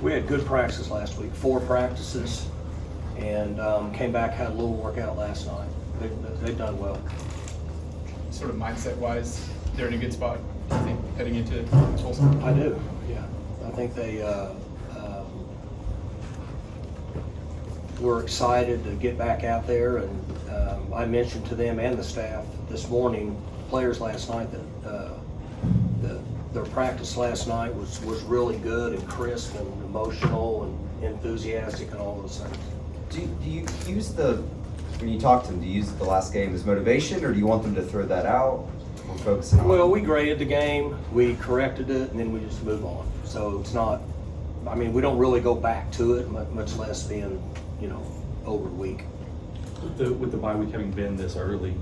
We had good practices last week, 4 practices, and came back, had a little workout last night. They've done well. Sort of mindset-wise, they're in a good spot, I think, heading into Tulsa. I do, yeah. I think they were excited to get back out there, and I mentioned to them and the staff this morning, players last night, that their practice last night was really good and crisp and emotional and enthusiastic and all those things. Do you use when you talk to them, do you use the last game as motivation, or do you want them to throw that out or focusing on? Well, we graded the game, we corrected it, and then we just move on. So it's not, I mean, we don't really go back to it, much less being, over a week. With the bye week having been this early,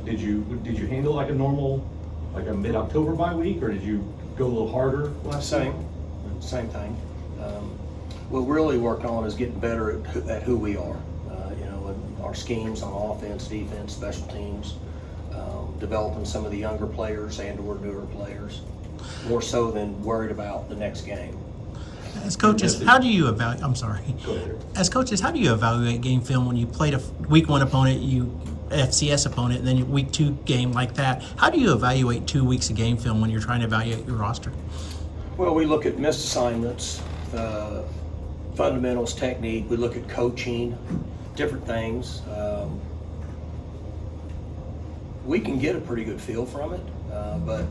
did you handle like a normal, like a mid-October bye week, or did you go a little harder last Same thing. What we're really working on is getting better at who we are, and our schemes on offense, defense, special teams, developing some of the younger players and/or newer players, more so than worried about the next game. As coaches, how do you evaluate? I'm sorry. Go ahead. As coaches, how do you evaluate game film when you played a week 1 opponent, FCS opponent, and then your week 2 game like that? How do you evaluate 2 weeks of game film when you're trying to evaluate your roster? Well, we look at missed assignments, fundamentals, technique. We look at coaching, different things. We can get a pretty good feel from it, but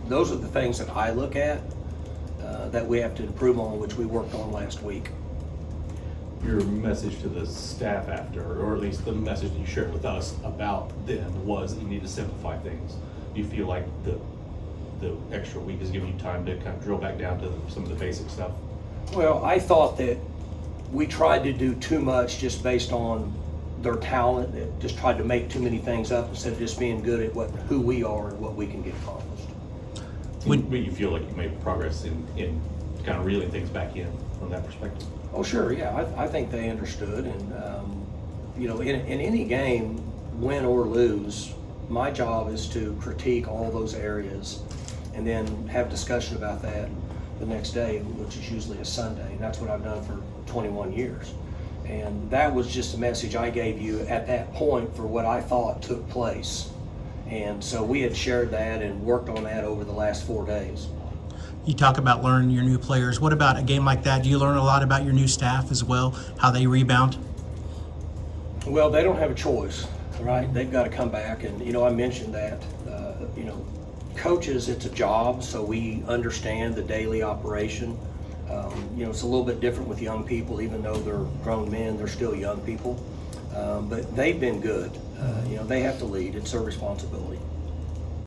those are the things that I look at that we have to improve on, which we worked on last week. Your message to the staff after, or at least the message you shared with us about them, was that you need to simplify things. Do you feel like the extra week is giving you time to kind of drill back down to some of the basic stuff? Well, I thought that we tried to do too much just based on their talent. It just tried to make too many things up instead of just being good at who we are and what we can get accomplished. When you feel like you made progress in kind of reeling things back in from that perspective? Oh, sure, yeah. I think they understood, and in any game, win or lose, my job is to critique all those areas and then have discussion about that the next day, which is usually a Sunday, and that's what I've done for 21 years. And that was just a message I gave you at that point for what I thought took place. And so we had shared that and worked on that over the last 4 days. You talk about learning your new players. What about a game like that? Do you learn a lot about your new staff as well, how they rebound? Well, they don't have a choice, right? They've got to come back, and I mentioned that. Coaches, it's a job, so we understand the daily operation. It's a little bit different with young people, even though they're grown men, they're still young people. But they've been good. They have to lead. It's their responsibility.